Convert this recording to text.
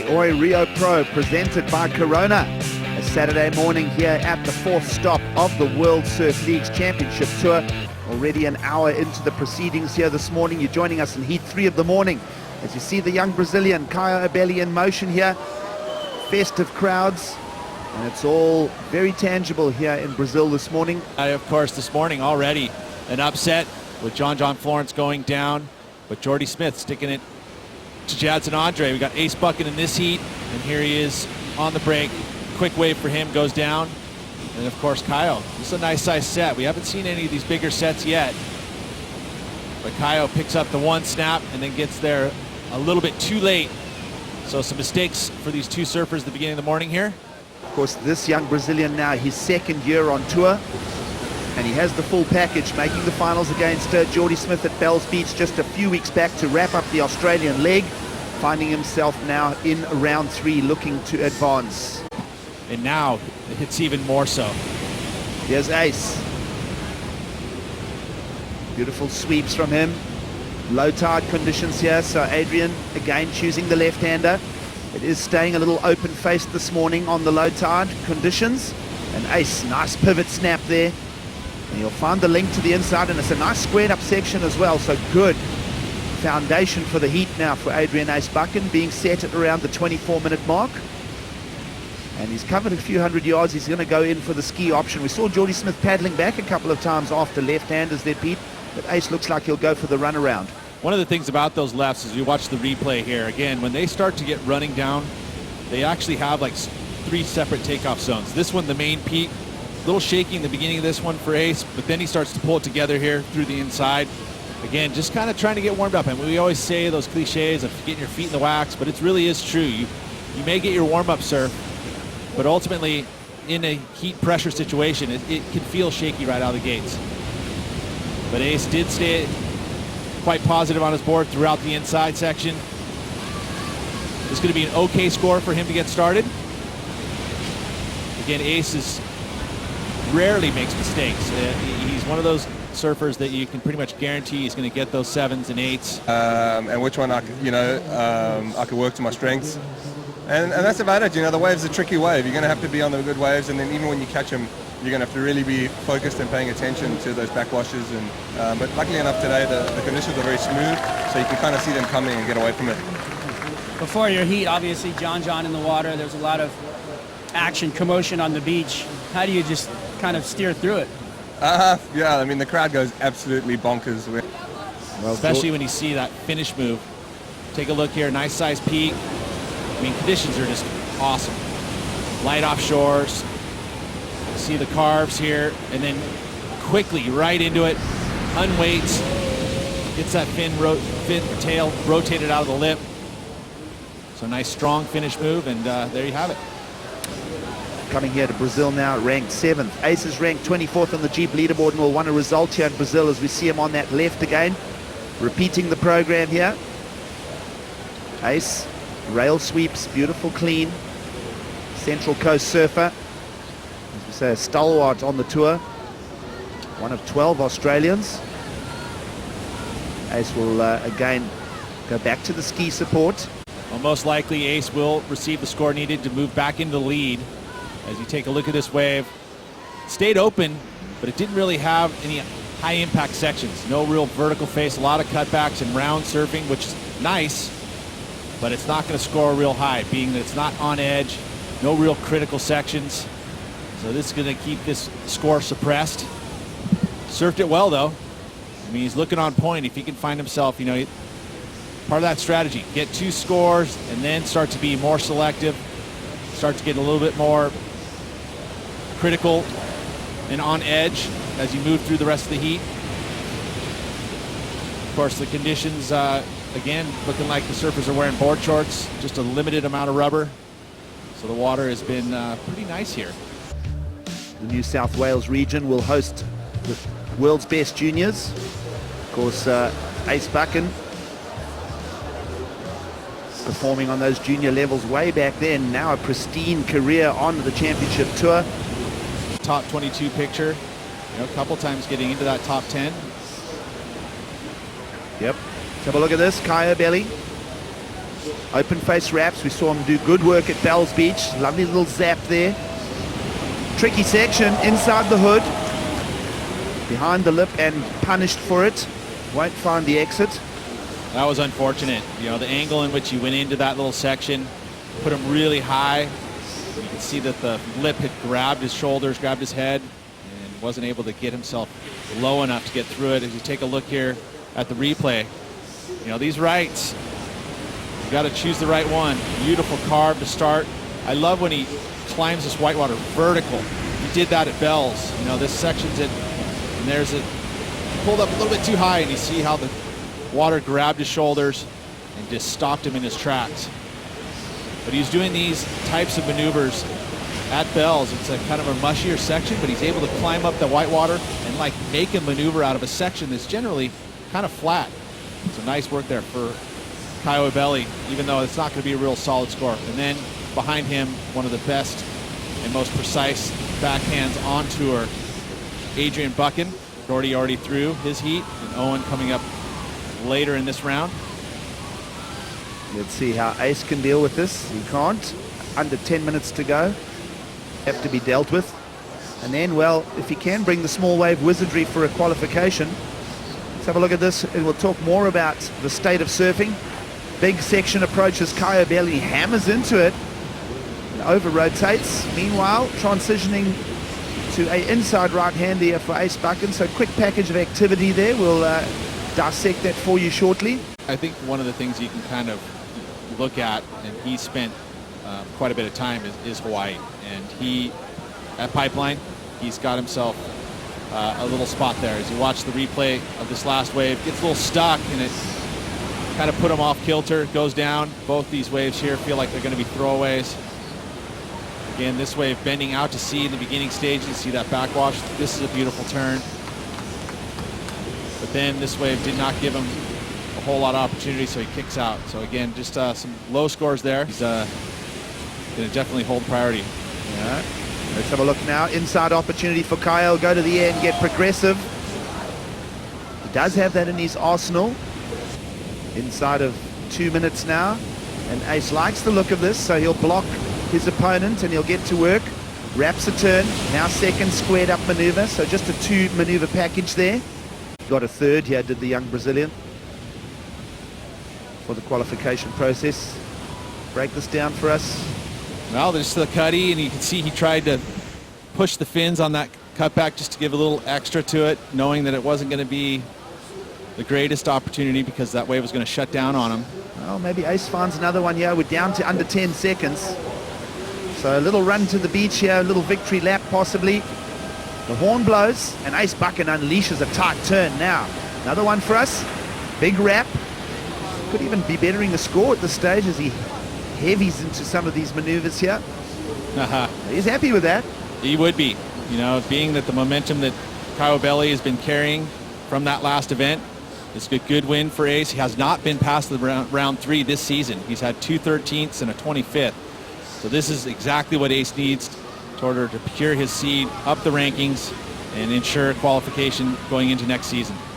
Oi Rio Pro, presented by Corona. A Saturday morning here at the fourth stop of the World Surf League's Championship Tour. Already an hour into the proceedings here this morning. You're joining us in Heat 3 of the morning. As you see the young Brazilian, Caio Ibelli, in motion here. Festive crowds. And it's all very tangible here in Brazil this morning. Of course, this morning already an upset with John Florence going down, but Jordy Smith sticking it to Jadson Andre. We got Ace Buchan in this heat, and here he is on the break. Quick wave for him, goes down. And of course, Caio. This is a nice size set. We haven't seen any of these bigger sets yet. But Caio picks up the one snap and then gets there a little bit too late. So some mistakes for these two surfers at the beginning of the morning here. Of course, this young Brazilian now, his second year on tour. And he has the full package, making the finals against Jordy Smith at Bells Beach just a few weeks back to wrap up the Australian leg. Finding himself now in round 3, looking to advance. And now it's even more so. Here's Ace. Beautiful sweeps from him. Low tide conditions here, so Adrian again choosing the left-hander. It is staying a little open-faced this morning on the low tide conditions. And Ace, nice pivot snap there. And you'll find the link to the inside, and it's a nice squared up section as well, so good foundation for the heat now for Adrian Ace Buchan, being set at around the 24-minute mark. And he's covered a few hundred yards. He's going to go in for the ski option. We saw Jordy Smith paddling back a couple of times after left-handers there, Pete, but Ace looks like he'll go for the runaround. One of the things about those lefts is you watch the replay here, again, when they start to get running down, they actually have like 3 separate takeoff zones. This one, the main peak, a little shaky in the beginning of this one for Ace, but then he starts to pull it together here through the inside. Again, just kind of trying to get warmed up. And we always say those cliches of getting your feet in the wax, but it really is true. You may get your warm-up surf, but ultimately in a heat pressure situation, it can feel shaky right out of the gates. But Ace did stay quite positive on his board throughout the inside section. This is going to be an okay score for him to get started. Again, Ace rarely makes mistakes. He's one of those surfers that you can pretty much guarantee he's going to get those 7s and 8s. And which one I could work to my strengths. And that's about it. You know, the wave's a tricky wave. You're going to have to be on the good waves, and then even when you catch them, you're going to have to really be focused and paying attention to those backwashes. And but luckily enough today, the conditions are very smooth, so you can kind of see them coming and get away from it. Before your heat, obviously, John in the water, there's a lot of action, commotion on the beach. How do you just kind of steer through it? Yeah, I mean, the crowd goes absolutely bonkers. Well, especially when you see that finish move. Take a look here, nice size peak. I mean, conditions are just awesome. Light offshores. See the carves here, and then quickly right into it. Unweights. Gets that fin tail rotated out of the lip. So nice strong finish move, and there you have it. Coming here to Brazil now, ranked 7th. Ace is ranked 24th on the Jeep leaderboard and will want a result here in Brazil as we see him on that left again. Repeating the program here. Ace, rail sweeps, beautiful clean. Central Coast surfer. As we say, a stalwart on the tour. One of 12 Australians. Ace will again go back to the ski support. Well, most likely Ace will receive the score needed to move back into the lead. As you take a look at this wave, stayed open, but it didn't really have any high impact sections. No real vertical face, a lot of cutbacks and round surfing, which is nice, but it's not going to score real high, being that it's not on edge, no real critical sections. So this is going to keep this score suppressed. Surfed it well, though. I mean, he's looking on point. If he can find himself, you know, part of that strategy, get 2 scores and then start to be more selective, start to get a little bit more critical and on edge as you move through the rest of the heat. Of course, the conditions, again, looking like the surfers are wearing board shorts, just a limited amount of rubber. So the water has been pretty nice here. The New South Wales region will host the world's best juniors. Of course, Ace Buchan performing on those junior levels way back then. Now a pristine career on the championship tour. Top 22 picture, you know, a couple times getting into that top 10. Yep. Have a look at this, Caio Ibelli. Open face wraps. We saw him do good work at Bells Beach. Lovely little zap there. Tricky section inside the hood. Behind the lip and punished for it. Won't find the exit. That was unfortunate. You know, the angle in which he went into that little section put him really high. You can see that the lip had grabbed his shoulders, grabbed his head, and wasn't able to get himself low enough to get through it. As you take a look here at the replay, you know, these rights, you got to choose the right one. Beautiful carve to start. I love when he climbs this whitewater vertical. He did that at Bells. You know, this section's it, and there's it. He pulled up a little bit too high, and you see how the water grabbed his shoulders and just stopped him in his tracks. But he's doing these types of maneuvers at Bells. It's a kind of a mushier section, but he's able to climb up the whitewater and like make a maneuver out of a section that's generally kind of flat. So nice work there for Caio Ibelli, even though it's not going to be a real solid score. And then behind him, one of the best and most precise backhands on tour, Adrian Buchan. Gordy already threw his heat, and Owen coming up later in this round. Let's see how Ace can deal with this. He can't. Under 10 minutes to go. Have to be dealt with. And then, well, if he can bring the small wave wizardry for a qualification. Let's have a look at this, and we'll talk more about the state of surfing. Big section approaches Caio Ibelli, hammers into it, and over rotates. Meanwhile, transitioning to a inside right hand there for Ace Buchan. So quick package of activity there. We'll dissect that for you shortly. I think one of the things you can kind of look at, and he spent quite a bit of time, is Hawaii. And he, at Pipeline, he's got himself a little spot there. As you watch the replay of this last wave, gets a little stuck, and it kind of put him off kilter, goes down. Both these waves here feel like they're going to be throwaways. Again, this wave bending out to sea in the beginning stage. You see that backwash. This is a beautiful turn. But then this wave did not give him a whole lot of opportunity, so he kicks out. So again, just some low scores there. He's going to definitely hold priority. Yeah. Let's have a look now. Inside opportunity for Kyle. Go to the air and get progressive. He does have that in his arsenal. Inside of 2 minutes now. And Ace likes the look of this, so he'll block his opponent and he'll get to work. Wraps a turn. Now second squared up maneuver. So just a 2 maneuver package there. Got a third here, did the young Brazilian, for the qualification process. Break this down for us. Well, there's the cutty, and you can see he tried to push the fins on that cutback just to give a little extra to it, knowing that it wasn't going to be the greatest opportunity because that wave was going to shut down on him. Well, maybe Ace finds another one here. We're down to under 10 seconds. So a little run to the beach here, a little victory lap possibly. The horn blows, and Ace Buchan unleashes a tight turn now. Another one for us. Big wrap. Could even be bettering the score at this stage as he heavies into some of these maneuvers here. He's happy with that. He would be. You know, being that the momentum that Caio Ibelli has been carrying from that last event, it's a good win for Ace. He has not been past the round 3 this season. He's had 2 13ths and a 25th. So this is exactly what Ace needs in order to procure his seed up the rankings and ensure qualification going into next season.